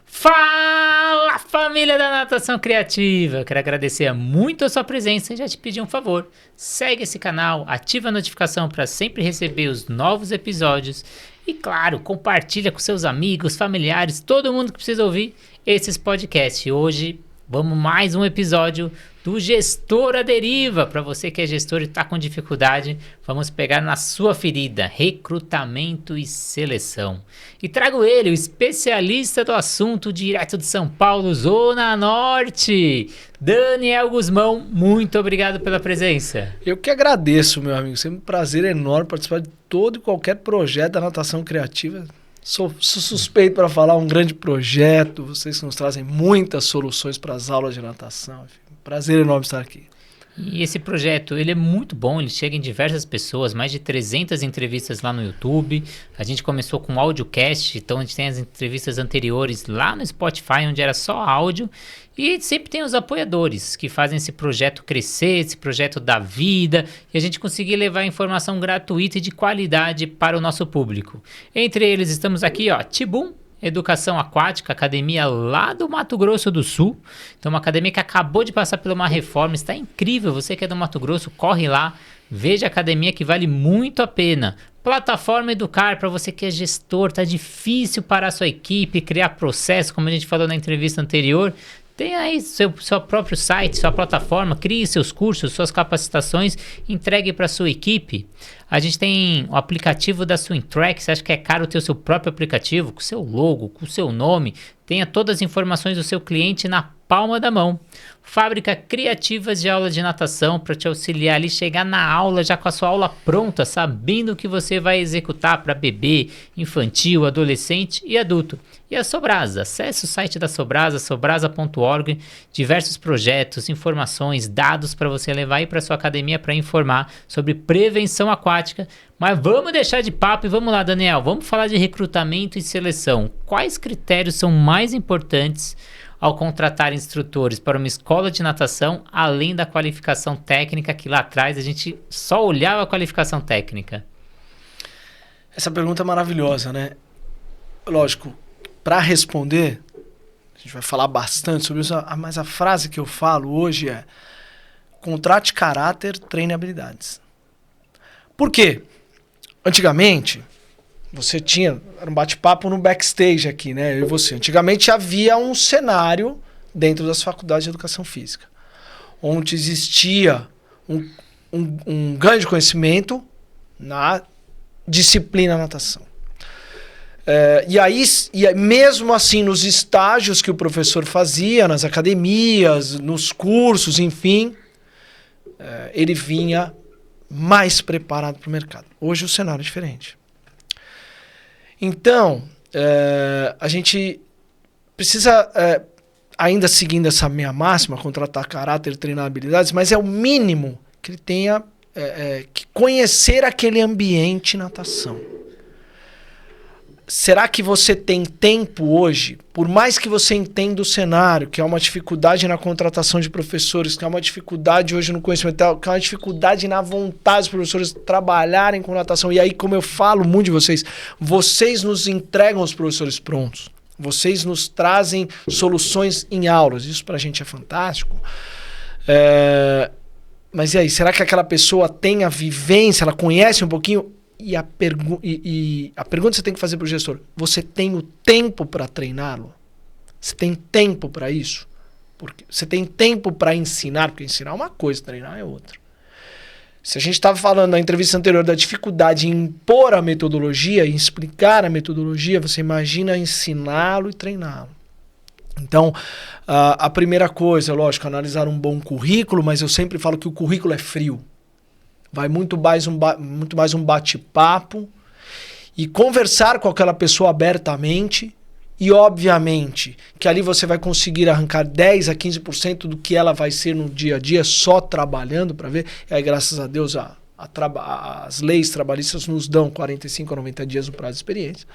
Fala, família da Natação Criativa! Quero agradecer muito a sua presença e já te pedir um favor. Segue esse canal, ativa a notificação para sempre receber os novos episódios e, claro, compartilha com seus amigos, familiares, todo mundo que precisa ouvir esses podcasts. Hoje, vamos mais um episódio do Gestor à Deriva. Para você que é gestor e está com dificuldade, vamos pegar na sua ferida, recrutamento e seleção. E trago ele, o especialista do assunto, direto de São Paulo, Zona Norte, Daniel Guzmão. Muito obrigado pela presença. Eu que agradeço, meu amigo. Sempre um prazer enorme participar de todo e qualquer projeto da natação criativa. Sou suspeito para falar um grande projeto. Vocês nos trazem muitas soluções para as aulas de natação. Enfim, prazer enorme estar aqui. E esse projeto, ele é muito bom, ele chega em diversas pessoas, mais de 300 entrevistas lá no YouTube. A gente começou com audiocast, então a gente tem as entrevistas anteriores lá no Spotify, onde era só áudio. E sempre tem os apoiadores que fazem esse projeto crescer, esse projeto da vida, e a gente conseguir levar informação gratuita e de qualidade para o nosso público. Entre eles estamos aqui, ó, Tibum Educação Aquática, academia lá do Mato Grosso do Sul. Então uma academia que acabou de passar por uma reforma, está incrível. Você que é do Mato Grosso, corre lá, veja a academia que vale muito a pena. Plataforma Educar, para você que é gestor, tá difícil parar sua equipe, criar processo, como a gente falou na entrevista anterior. Tem aí seu próprio site, sua plataforma, crie seus cursos, suas capacitações, entregue para sua equipe. A gente tem o aplicativo da Swimtrack. Você acha que é caro ter o seu próprio aplicativo, com o seu logo, com o seu nome? Tenha todas as informações do seu cliente na palma da mão. Fábrica Criativas de Aula de Natação, para te auxiliar ali, chegar na aula já com a sua aula pronta, sabendo o que você vai executar para bebê, infantil, adolescente e adulto. E a Sobrasa, acesse o site da Sobrasa, sobrasa.org, diversos projetos, informações, dados para você levar aí para sua academia para informar sobre prevenção aquática. Mas vamos deixar de papo e vamos lá, Daniel, vamos falar de recrutamento e seleção. Quais critérios são mais importantes ao contratar instrutores para uma escola de natação, além da qualificação técnica, que lá atrás a gente só olhava a qualificação técnica? Essa pergunta é maravilhosa, né? Lógico, para responder, a gente vai falar bastante sobre isso, mas a frase que eu falo hoje é: contrate caráter, treine habilidades. Por quê? Antigamente, você tinha, era um bate-papo no backstage aqui, né? Eu e você. Antigamente havia um cenário dentro das faculdades de educação física, onde existia um ganho de conhecimento na disciplina natação. E aí, mesmo assim, nos estágios que o professor fazia, nas academias, nos cursos, enfim, ele vinha mais preparado para o mercado. Hoje o cenário é diferente. Então, a gente precisa, ainda seguindo essa minha máxima, contratar caráter, treinar habilidades, mas é o mínimo que ele tenha que conhecer aquele ambiente natação. Será que você tem tempo hoje, por mais que você entenda o cenário, que é uma dificuldade na contratação de professores, que é uma dificuldade hoje no conhecimento, que é uma dificuldade na vontade dos professores trabalharem com natação, e aí, como eu falo muito de vocês nos entregam os professores prontos, vocês nos trazem soluções em aulas, isso pra gente é fantástico. Mas e aí, será que aquela pessoa tem a vivência, ela conhece um pouquinho? E a pergunta que você tem que fazer para o gestor: você tem o tempo para treiná-lo? Você tem tempo para isso? Porque você tem tempo para ensinar? Porque ensinar é uma coisa, treinar é outra. Se a gente estava falando na entrevista anterior da dificuldade em impor a metodologia, em explicar a metodologia, você imagina ensiná-lo e treiná-lo. Então, a primeira coisa, lógico, analisar um bom currículo, mas eu sempre falo que o currículo é frio. Vai muito mais um bate-papo e conversar com aquela pessoa abertamente, e obviamente que ali você vai conseguir arrancar 10 a 15% do que ela vai ser no dia a dia só trabalhando para ver. E aí, graças a Deus, as leis trabalhistas nos dão 45 a 90 dias no prazo de experiência,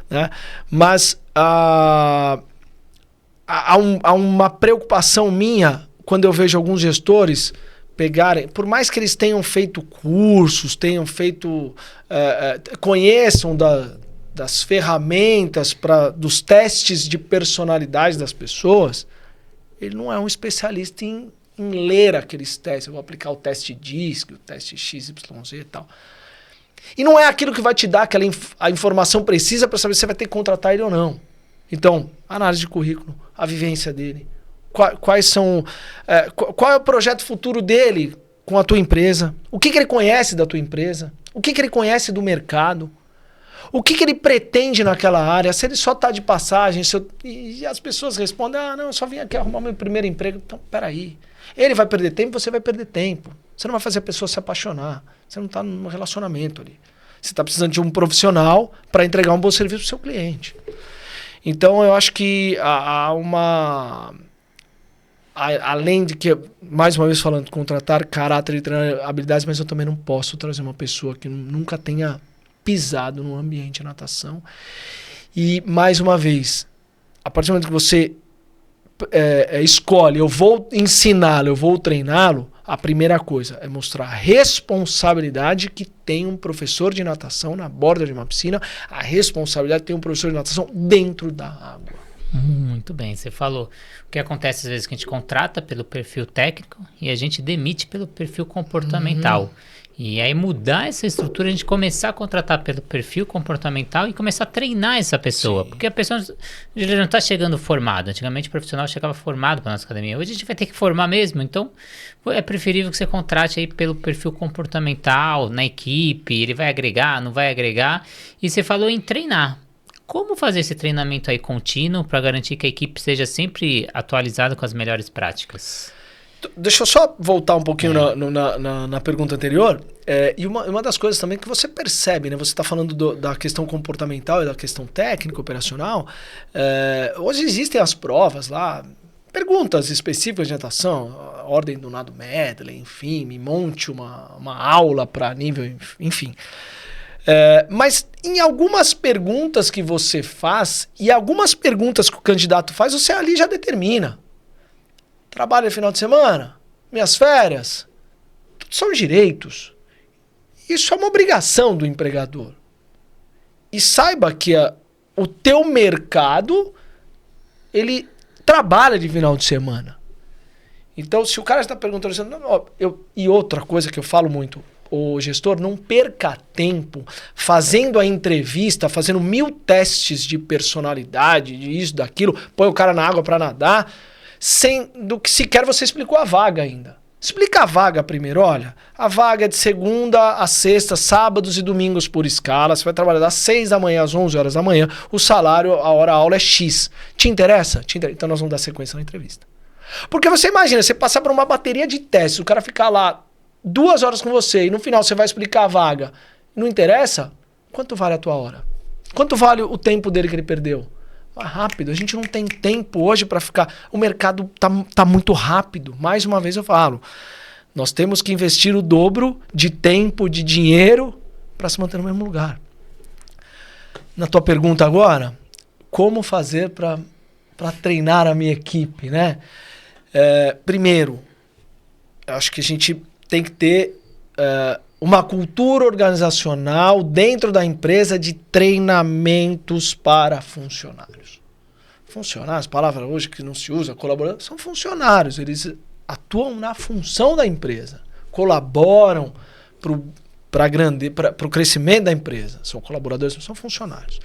né? Mas há uma preocupação minha quando eu vejo alguns gestores pegarem, por mais que eles tenham feito cursos, tenham feito, conheçam das ferramentas, dos testes de personalidade das pessoas, ele não é um especialista em ler aqueles testes. Eu vou aplicar o teste DISC, o teste XYZ e tal. E não é aquilo que vai te dar a informação precisa para saber se você vai ter que contratar ele ou não. Então, análise de currículo, a vivência dele, quais são, qual é o projeto futuro dele com a tua empresa, o que ele conhece da tua empresa, o que ele conhece do mercado, o que ele pretende naquela área, se ele só está de passagem, e as pessoas respondem, não, eu só vim aqui arrumar meu primeiro emprego. Então, peraí. Ele vai perder tempo, você vai perder tempo. Você não vai fazer a pessoa se apaixonar. Você não está num relacionamento ali. Você está precisando de um profissional para entregar um bom serviço para o seu cliente. Então, eu acho que há uma... Além de que, mais uma vez falando, contratar caráter e treinar habilidades, mas eu também não posso trazer uma pessoa que nunca tenha pisado no ambiente de natação. E, mais uma vez, a partir do momento que você escolhe, eu vou ensiná-lo, eu vou treiná-lo, a primeira coisa é mostrar a responsabilidade que tem um professor de natação na borda de uma piscina, a responsabilidade que tem um professor de natação dentro da água. Muito bem, você falou. O que acontece às vezes é que a gente contrata pelo perfil técnico e a gente demite pelo perfil comportamental. E aí mudar essa estrutura, a gente começar a contratar pelo perfil comportamental e começar a treinar essa pessoa. Sim. Porque a pessoa já não está chegando formada. Antigamente o profissional chegava formado para a nossa academia. Hoje a gente vai ter que formar mesmo. Então é preferível que você contrate aí pelo perfil comportamental, na equipe. Ele vai agregar, não vai agregar. E você falou em treinar. Como fazer esse treinamento aí contínuo para garantir que a equipe seja sempre atualizada com as melhores práticas? Deixa eu só voltar um pouquinho na pergunta anterior. E uma das coisas também que você percebe, né? Você está falando da questão comportamental e da questão técnica, operacional. Hoje existem as provas lá, perguntas específicas de natação, a ordem do nado medley, enfim, me monte uma aula para nível, enfim. Mas em algumas perguntas que você faz e algumas perguntas que o candidato faz, você ali já determina. Trabalho no final de semana, minhas férias, tudo são direitos. Isso é uma obrigação do empregador. E saiba que o teu mercado, ele trabalha de final de semana. Então, se o cara está perguntando assim, e outra coisa que eu falo muito, o gestor, não perca tempo fazendo a entrevista, fazendo 1000 testes de personalidade, de isso, daquilo, põe o cara na água para nadar, do que sequer você explicou a vaga ainda. Explica a vaga primeiro, olha, a vaga é de segunda a sexta, sábados e domingos por escala, você vai trabalhar das 6 da manhã às 11 horas da manhã, o salário, a hora aula é X. Te interessa? Então nós vamos dar sequência na entrevista. Porque você imagina, você passar por uma bateria de testes, o cara ficar lá 2 horas com você e no final você vai explicar a vaga, não interessa? Quanto vale a tua hora? Quanto vale o tempo dele que ele perdeu? Rápido, a gente não tem tempo hoje para ficar... O mercado tá muito rápido. Mais uma vez eu falo, nós temos que investir o dobro de tempo, de dinheiro para se manter no mesmo lugar. Na tua pergunta agora, como fazer para treinar a minha equipe, né? Primeiro, eu acho que a gente tem que ter uma cultura organizacional dentro da empresa de treinamentos para funcionários. Funcionários, palavra hoje que não se usa, colaboradores, são funcionários. Eles atuam na função da empresa, colaboram para o crescimento da empresa. São colaboradores, não são funcionários.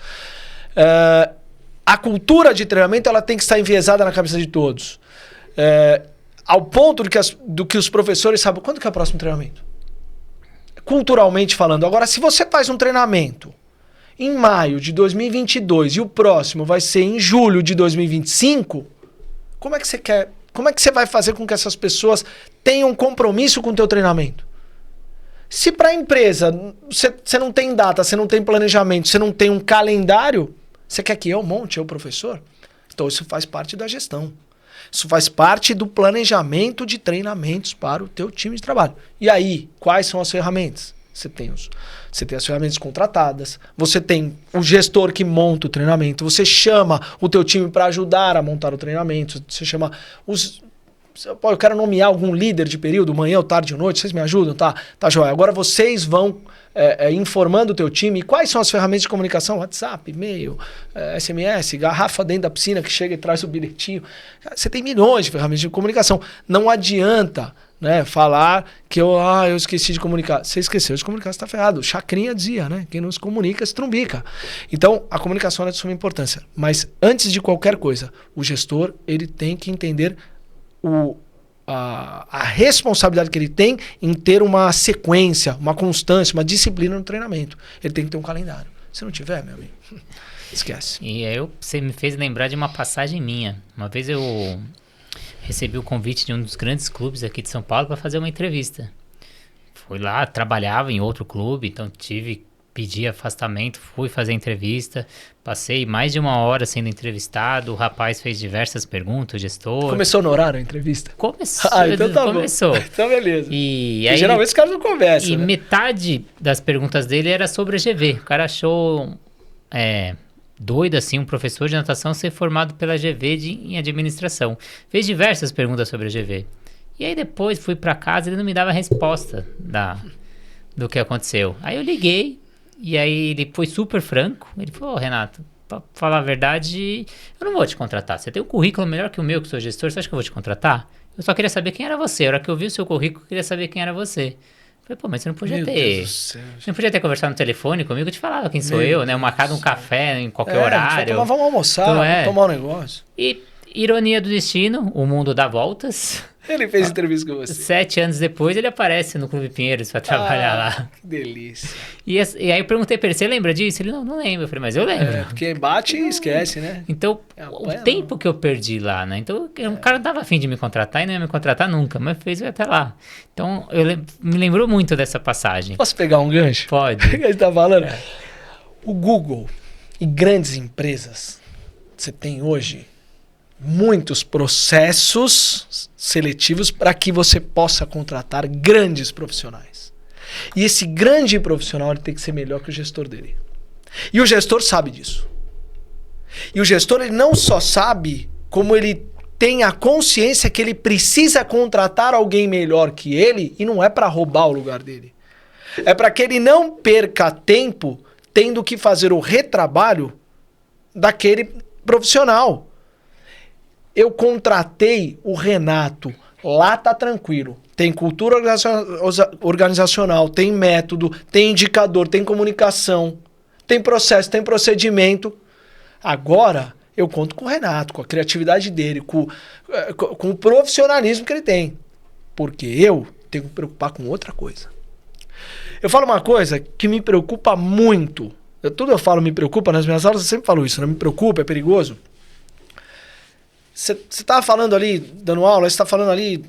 A cultura de treinamento ela tem que estar enviesada na cabeça de todos. Ao ponto do que os professores sabem. Quando que é o próximo treinamento? Culturalmente falando. Agora, se você faz um treinamento em maio de 2022 e o próximo vai ser em julho de 2025, como é que você vai fazer com que essas pessoas tenham compromisso com o teu treinamento? Se para a empresa você não tem data, você não tem planejamento, você não tem um calendário, você quer que eu monte, eu professor? Então isso faz parte da gestão. Isso faz parte do planejamento de treinamentos para o teu time de trabalho. E aí, quais são as ferramentas? Você tem as ferramentas contratadas, você tem o gestor que monta o treinamento, você chama o teu time para ajudar a montar o treinamento, você chama Pô, eu quero nomear algum líder de período, manhã ou tarde ou noite, vocês me ajudam? Tá, joia. Agora vocês vão informando o teu time. Quais são as ferramentas de comunicação? WhatsApp, e-mail, SMS, garrafa dentro da piscina que chega e traz o bilhetinho. Você tem milhões de ferramentas de comunicação. Não adianta, né, falar que eu esqueci de comunicar. Você esqueceu de comunicar, você está ferrado. Chacrinha dizia, né? Quem não se comunica se trumbica. Então, a comunicação é de suma importância. Mas antes de qualquer coisa, o gestor ele tem que entender a responsabilidade que ele tem em ter uma sequência, uma constância, uma disciplina no treinamento. Ele tem que ter um calendário. Se não tiver, meu amigo, esquece. E aí você me fez lembrar de uma passagem minha. Uma vez eu recebi o convite de um dos grandes clubes aqui de São Paulo para fazer uma entrevista. Fui lá, trabalhava em outro clube, então pedi afastamento, fui fazer a entrevista, passei mais de 1 hora sendo entrevistado, o rapaz fez diversas perguntas, o gestor... Começou no horário a entrevista? Começou. Então tá começou. Bom. Então beleza. E aí, geralmente os caras não conversam, E né? metade das perguntas dele era sobre a GV. O cara achou doido, assim, um professor de natação ser formado pela GV em administração. Fez diversas perguntas sobre a GV. E aí depois fui pra casa e ele não me dava resposta do que aconteceu. Aí eu liguei, e aí ele foi super franco. Ele falou, Renato, pra falar a verdade, eu não vou te contratar. Você tem um currículo melhor que o meu, que sou gestor, você acha que eu vou te contratar? Eu só queria saber quem era você. A hora que eu vi o seu currículo, eu queria saber quem era você. Eu falei, pô, mas você não podia Você não podia ter conversado no telefone comigo, eu te falava quem sou eu, né? Marcado um café em qualquer horário. Vamos almoçar, Então, vamos tomar um negócio. E ironia do destino, o mundo dá voltas. Ele fez entrevista com você. 7 anos depois, ele aparece no Clube Pinheiros pra trabalhar lá. Que delícia. E aí eu perguntei pra ele, você lembra disso? Ele, não lembra. Eu falei, mas eu lembro. Porque bate e esquece, né? Então, o tempo que eu perdi lá, né? Então, o cara não tava afim de me contratar e não ia me contratar nunca, mas fez eu ir até lá. Então, me lembrou muito dessa passagem. Posso pegar um gancho? Pode. A gente tá falando. O Google e grandes empresas, você tem hoje muitos processos seletivos para que você possa contratar grandes profissionais. E esse grande profissional ele tem que ser melhor que o gestor dele. E o gestor sabe disso. E o gestor ele não só sabe, como ele tem a consciência que ele precisa contratar alguém melhor que ele, e não é para roubar o lugar dele. É para que ele não perca tempo tendo que fazer o retrabalho daquele profissional. Eu contratei o Renato, lá tá tranquilo. Tem cultura organizacional, tem método, tem indicador, tem comunicação, tem processo, tem procedimento. Agora, eu conto com o Renato, com a criatividade dele, com o profissionalismo que ele tem. Porque eu tenho que me preocupar com outra coisa. Eu falo uma coisa que me preocupa muito. Tudo eu falo me preocupa, nas minhas aulas eu sempre falo isso, né? Me preocupa, é perigoso. Você estava falando ali, dando aula, você está falando ali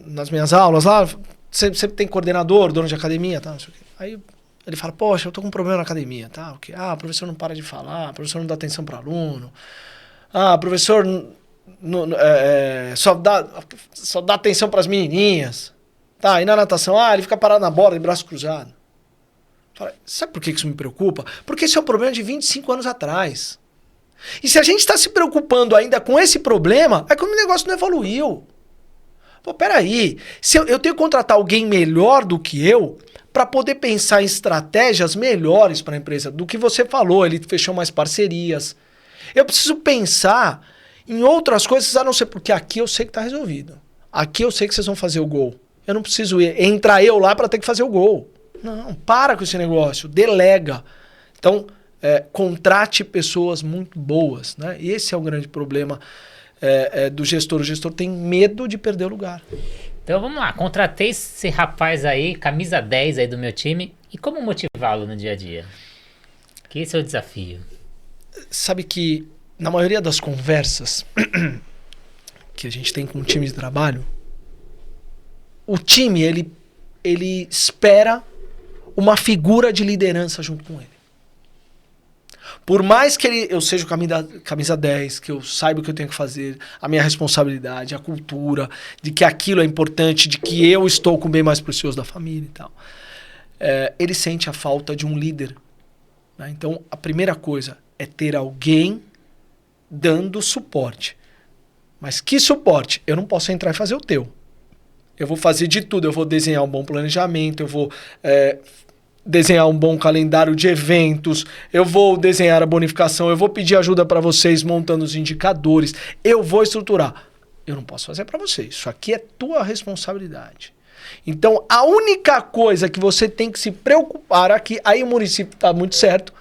nas minhas aulas lá, você tem coordenador, dono de academia, tá? Não sei o quê. Aí ele fala, poxa, eu tô com um problema na academia, tá? Okay. O professor não para de falar, o professor não dá atenção para aluno, o professor só dá atenção para as menininhas, tá? E na natação, ele fica parado na borda de braço cruzado. Fala, sabe por que isso me preocupa? Porque esse é um problema de 25 anos atrás. E se a gente está se preocupando ainda com esse problema, é que o negócio não evoluiu. Pô, peraí. Se eu tenho que contratar alguém melhor do que eu para poder pensar em estratégias melhores para a empresa. Do que você falou, ele fechou mais parcerias. Eu preciso pensar em outras coisas, a não ser porque aqui eu sei que está resolvido. Aqui eu sei que vocês vão fazer o gol. Eu não preciso entrar eu lá para ter que fazer o gol. Não, para com esse negócio. Delega. Então, contrate pessoas muito boas, né? E esse é o grande problema do gestor. O gestor tem medo de perder o lugar. Então vamos lá, contratei esse rapaz aí, camisa 10 aí do meu time, e como motivá-lo no dia a dia? Que esse é o desafio. Sabe que na maioria das conversas que a gente tem com o time de trabalho, o time ele espera uma figura de liderança junto com ele. Por mais que eu seja o camisa 10, que eu saiba o que eu tenho que fazer, a minha responsabilidade, a cultura, de que aquilo é importante, de que eu estou com o bem mais precioso da família e tal, ele sente a falta de um líder. Né? Então, a primeira coisa é ter alguém dando suporte. Mas que suporte? Eu não posso entrar e fazer o teu. Eu vou fazer de tudo. Eu vou desenhar um bom planejamento, eu vou desenhar um bom calendário de eventos, eu vou desenhar a bonificação, eu vou pedir ajuda para vocês montando os indicadores, eu vou estruturar. Eu não posso fazer para você. Isso aqui é tua responsabilidade. Então, a única coisa que você tem que se preocupar aqui, aí o município está muito certo,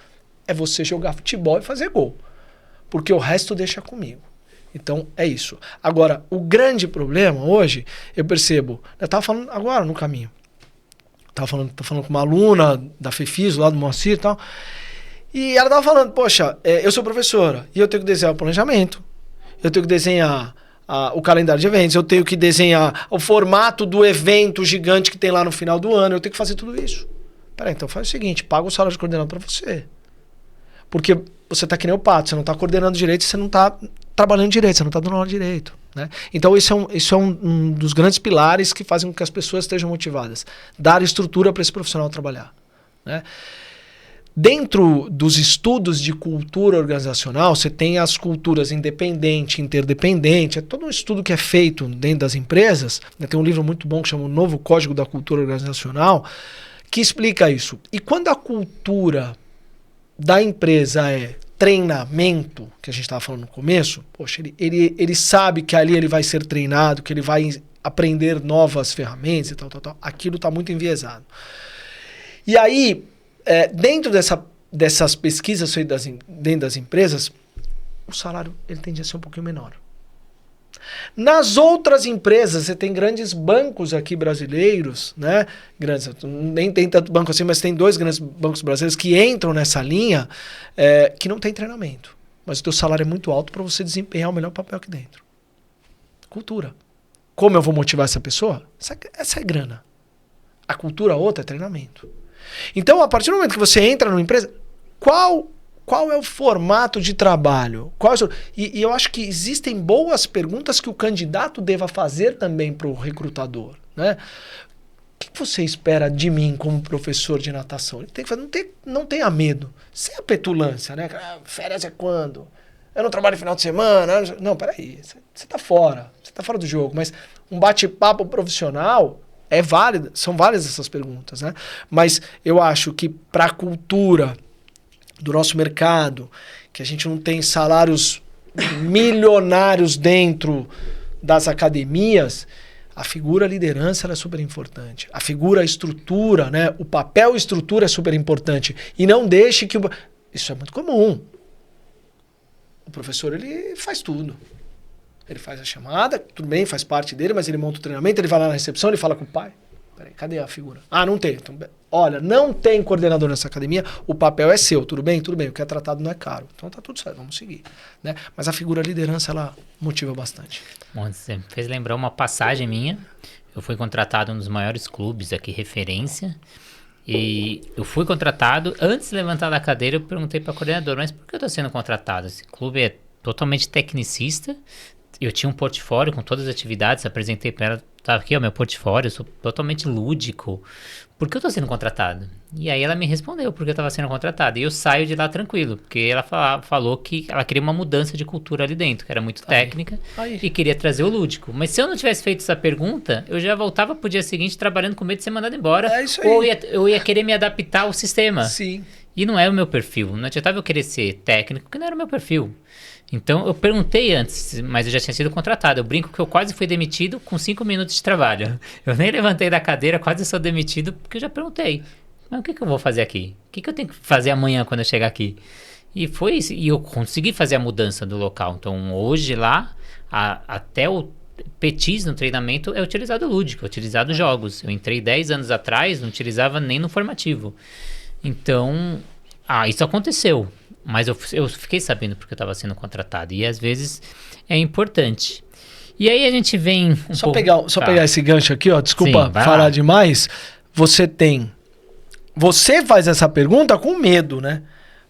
é você jogar futebol e fazer gol. Porque o resto deixa comigo. Então, é isso. Agora, o grande problema hoje, eu percebo, eu estava falando agora no caminho, tô falando com uma aluna da FEFIS, lá do Moacir e tal, e ela estava falando, poxa, eu sou professora, e eu tenho que desenhar o planejamento, eu tenho que desenhar o calendário de eventos, eu tenho que desenhar o formato do evento gigante que tem lá no final do ano, eu tenho que fazer tudo isso. Peraí, então faz o seguinte, paga o salário de coordenador para você. Porque você tá que nem o pato, você não tá coordenando direito, você não tá trabalhando direito, você não tá dando aula direito. Né? Então isso é um dos grandes pilares que fazem com que as pessoas estejam motivadas. Dar estrutura para esse profissional trabalhar. Né? Dentro dos estudos de cultura organizacional, você tem as culturas independente, interdependente, é todo um estudo que é feito dentro das empresas. Tem um livro muito bom que chama O Novo Código da Cultura Organizacional, que explica isso. E quando a cultura da empresa é treinamento, que a gente estava falando no começo, poxa, ele sabe que ali ele vai ser treinado, que ele vai aprender novas ferramentas e tal. Aquilo está muito enviesado. E aí, dentro dessas pesquisas feitas dentro das empresas, o salário ele tende a ser um pouquinho menor. Nas outras empresas, você tem grandes bancos aqui brasileiros, né? Grandes, nem tem tanto banco assim, mas tem 2 grandes bancos brasileiros que entram nessa linha que não tem treinamento. Mas o teu salário é muito alto para você desempenhar o melhor papel aqui dentro. Cultura. Como eu vou motivar essa pessoa? Essa é grana. A cultura outra é treinamento. Então, a partir do momento que você entra numa empresa, qual é o formato de trabalho? E eu acho que existem boas perguntas que o candidato deva fazer também para o recrutador. Né? O que você espera de mim como professor de natação? Ele tem que fazer, não tenha medo. Sem a petulância, né? Férias é quando? Eu não trabalho final de semana. Não, peraí. Você está fora. Você está fora do jogo. Mas um bate-papo profissional é válido. São válidas essas perguntas. Né? Mas eu acho que para a cultura do nosso mercado, que a gente não tem salários milionários dentro das academias, a figura liderança ela é super importante. A figura estrutura, né? O papel estrutura é super importante. E não deixe que... Isso é muito comum. O professor, ele faz tudo. Ele faz a chamada, tudo bem, faz parte dele, mas ele monta o treinamento, ele vai lá na recepção, ele fala com o pai. Peraí, cadê a figura? Ah, não tem. Então, olha, não tem coordenador nessa academia, o papel é seu, tudo bem? Tudo bem, o que é tratado não é caro. Então tá tudo certo, vamos seguir. Né? Mas a figura liderança, ela motiva bastante. Bom, você fez lembrar uma passagem minha. Eu fui contratado em um dos maiores clubes aqui, referência. E eu fui contratado, antes de levantar da cadeira, eu perguntei para a coordenadora, mas por que eu estou sendo contratado? Esse clube é totalmente tecnicista. Eu tinha um portfólio com todas as atividades, apresentei para ela, tá aqui ó, meu portfólio, eu sou totalmente lúdico. Por que eu tô sendo contratado? E aí ela me respondeu porque eu estava sendo contratado. E eu saio de lá tranquilo, porque ela falou que ela queria uma mudança de cultura ali dentro, que era muito técnica e queria trazer o lúdico. Mas se eu não tivesse feito essa pergunta, eu já voltava pro dia seguinte trabalhando com medo de ser mandado embora. É isso aí. Ou eu ia querer me adaptar ao sistema. Sim. E não é o meu perfil. Não adiantava eu querer ser técnico, porque não era o meu perfil. Então, eu perguntei antes, mas eu já tinha sido contratado. Eu brinco que eu quase fui demitido com 5 minutos de trabalho. Eu nem levantei da cadeira, quase sou demitido, porque eu já perguntei. Mas o que eu vou fazer aqui? O que eu tenho que fazer amanhã quando eu chegar aqui? E foi isso. E eu consegui fazer a mudança do local. Então, hoje lá, até o PETIS no treinamento é utilizado lúdico, é utilizado jogos. Eu entrei 10 anos atrás, não utilizava nem no formativo. Então, isso aconteceu. Mas eu fiquei sabendo porque eu estava sendo contratado. E às vezes é importante. E aí a gente vem pegar esse gancho aqui, ó. Desculpa falar demais. Você faz essa pergunta com medo, né?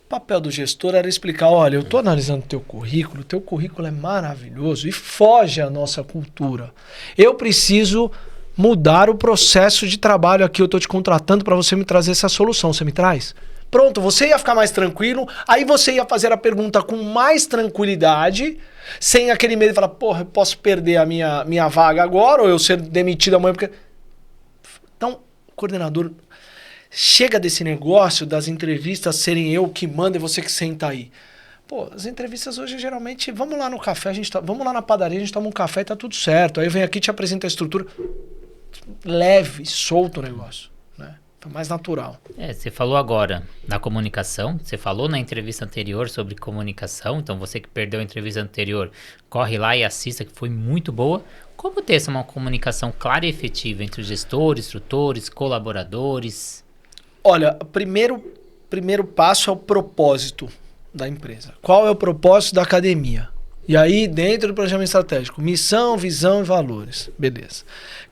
O papel do gestor era explicar, olha, eu estou analisando teu currículo é maravilhoso e foge à nossa cultura. Eu preciso mudar o processo de trabalho aqui, eu estou te contratando para você me trazer essa solução. Você me traz? Pronto, você ia ficar mais tranquilo, aí você ia fazer a pergunta com mais tranquilidade, sem aquele medo de falar, porra, eu posso perder a minha vaga agora, ou eu ser demitido amanhã, porque... Então, coordenador, chega desse negócio das entrevistas serem eu que mando e você que senta aí. Pô, as entrevistas hoje geralmente, vamos lá no café, vamos lá na padaria, a gente toma um café e tá tudo certo. Aí vem aqui e te apresenta a estrutura. Leve, solto o negócio, né? Foi mais natural. Você falou agora da comunicação, você falou na entrevista anterior sobre comunicação, então você que perdeu a entrevista anterior, corre lá e assista, que foi muito boa. Como ter uma comunicação clara e efetiva entre os gestores, instrutores, colaboradores? Olha, o primeiro passo é o propósito da empresa. Qual é o propósito da academia? E aí, dentro do planejamento estratégico, missão, visão e valores. Beleza.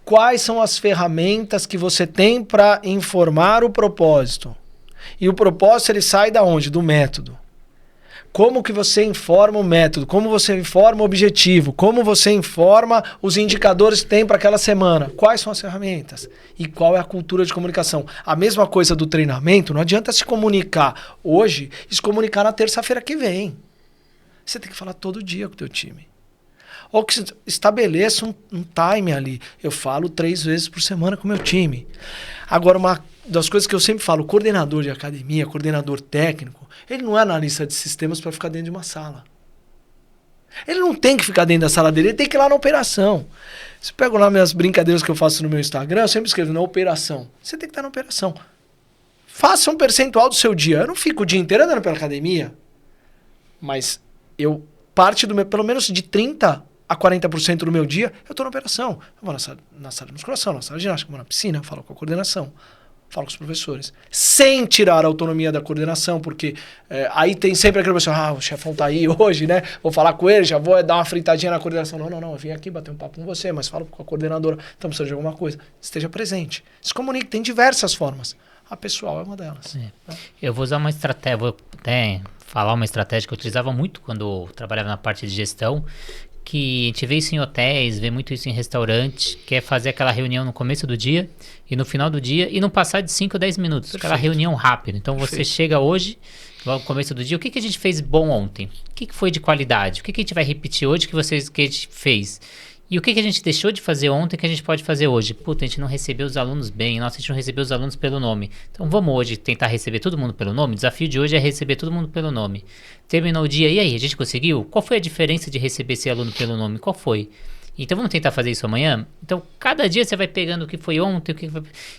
Quais são as ferramentas que você tem para informar o propósito? E o propósito, ele sai da onde? Do método. Como que você informa o método? Como você informa o objetivo? Como você informa os indicadores que tem para aquela semana? Quais são as ferramentas? E qual é a cultura de comunicação? A mesma coisa do treinamento, não adianta se comunicar hoje e se comunicar na terça-feira que vem. Você tem que falar todo dia com o teu time. Ou que estabeleça um time ali. Eu falo 3 vezes por semana com o meu time. Agora, uma das coisas que eu sempre falo, coordenador de academia, coordenador técnico, ele não é analista de sistemas para ficar dentro de uma sala. Ele não tem que ficar dentro da sala dele, ele tem que ir lá na operação. Você pega lá minhas brincadeiras que eu faço no meu Instagram, eu sempre escrevo na operação. Você tem que estar na operação. Faça um percentual do seu dia. Eu não fico o dia inteiro andando pela academia, mas eu parte do meu, pelo menos de 30% a 40% do meu dia, eu estou na operação. Eu vou na sala de musculação, na sala de ginástica, vou na piscina, falo com a coordenação, falo com os professores. Sem tirar a autonomia da coordenação, porque aí tem sempre aquele pessoal, o chefão tá aí hoje, né? Vou falar com ele, já vou dar uma fritadinha na coordenação. Não, eu vim aqui bater um papo com você, mas falo com a coordenadora, então precisa de alguma coisa. Esteja presente. Se comunique, tem diversas formas. A pessoal é uma delas. Né? Eu vou usar uma estratégia, vou até falar uma estratégia que eu utilizava muito quando eu trabalhava na parte de gestão, que a gente vê isso em hotéis, vê muito isso em restaurante, que é fazer aquela reunião no começo do dia e no final do dia e não passar de 5 ou 10 minutos. Perfeito. Aquela reunião rápida. Então você chega hoje, logo no começo do dia, o que a gente fez bom ontem? O que foi de qualidade? O que a gente vai repetir hoje que a gente fez? E o que a gente deixou de fazer ontem que a gente pode fazer hoje? Puta, a gente não recebeu os alunos bem. Nossa, a gente não recebeu os alunos pelo nome. Então vamos hoje tentar receber todo mundo pelo nome? O desafio de hoje é receber todo mundo pelo nome. Terminou o dia, e aí? A gente conseguiu? Qual foi a diferença de receber esse aluno pelo nome? Qual foi? Então vamos tentar fazer isso amanhã? Então cada dia você vai pegando o que foi ontem,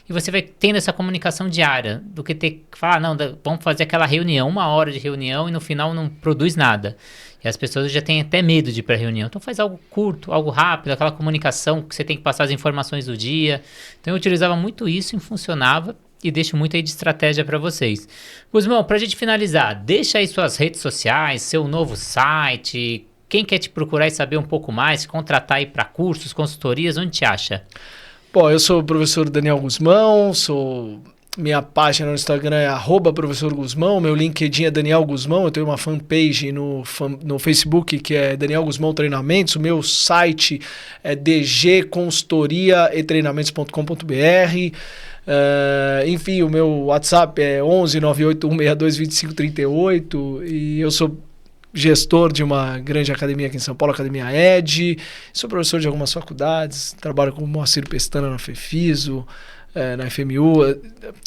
e você vai tendo essa comunicação diária, do que ter que falar, não, vamos fazer aquela reunião, 1 hora de reunião e no final não produz nada. E as pessoas já têm até medo de ir para a reunião. Então faz algo curto, algo rápido, aquela comunicação que você tem que passar as informações do dia. Então eu utilizava muito isso e funcionava. E deixo muito aí de estratégia para vocês. Gusmão, para a gente finalizar, deixa aí suas redes sociais, seu novo site. Quem quer te procurar e saber um pouco mais, contratar aí para cursos, consultorias, onde te acha? Bom, eu sou o professor Daniel Gusmão, minha página no Instagram é @professor Gusmão, meu LinkedIn é Daniel Gusmão, eu tenho uma fanpage no Facebook que é Daniel Gusmão Treinamentos, o meu site é dgconsultoriaetreinamentos.com.br. Enfim, o meu WhatsApp é 11 98162 2538 e eu sou gestor de uma grande academia aqui em São Paulo, Academia ED, sou professor de algumas faculdades, trabalho com o Moacir Pestana na FEFISO, na FMU,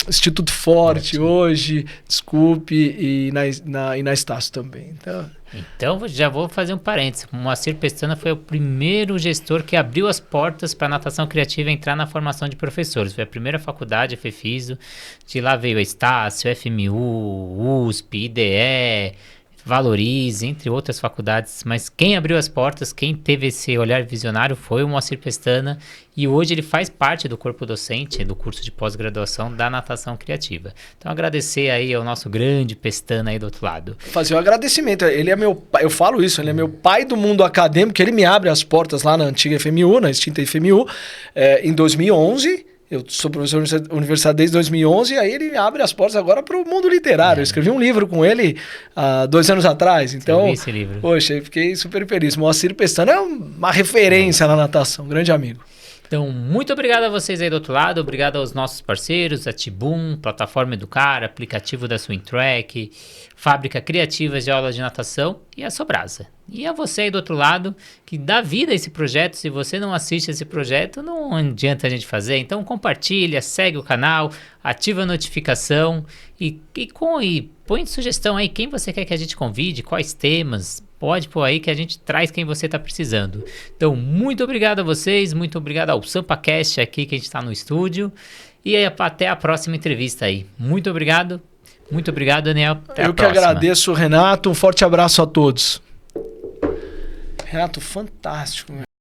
Instituto Forte hoje, desculpe, e na Estácio também. Então já vou fazer um parênteses. O Moacir Pestana foi o primeiro gestor que abriu as portas para a natação criativa entrar na formação de professores. Foi a primeira faculdade, a FEFISO, de lá veio a Estácio, FMU, USP, IDE, Valorize, entre outras faculdades, mas quem abriu as portas, quem teve esse olhar visionário foi o Moacir Pestana, e hoje ele faz parte do corpo docente do curso de pós-graduação da natação criativa. Então agradecer aí ao nosso grande Pestana aí do outro lado. Fazer um agradecimento, ele é meu pai, eu falo isso, ele é meu pai do mundo acadêmico, ele me abre as portas lá na antiga FMU, na extinta FMU, em 2011, eu sou professor da universidade desde 2011 e aí ele abre as portas agora para o mundo literário. Eu escrevi um livro com ele há 2 anos atrás. Então, eu vi esse livro. Poxa, eu fiquei super feliz. Moacir Pestana é uma referência na natação, grande amigo. Então, muito obrigado a vocês aí do outro lado, obrigado aos nossos parceiros, a Tibum, Plataforma Educar, aplicativo da Swingtrack, Fábrica Criativas de Aulas de Natação e a Sobrasa. E a você aí do outro lado, que dá vida a esse projeto. Se você não assiste esse projeto, não adianta a gente fazer. Então compartilha, segue o canal, ativa a notificação e põe sugestão aí, quem você quer que a gente convide, quais temas. Pode pôr aí que a gente traz quem você está precisando. Então, muito obrigado a vocês, muito obrigado ao SampaCast aqui que a gente está no estúdio. E aí, até a próxima entrevista aí. Muito obrigado, Daniel. Até Eu que agradeço, Renato. Um forte abraço a todos. Renato, fantástico.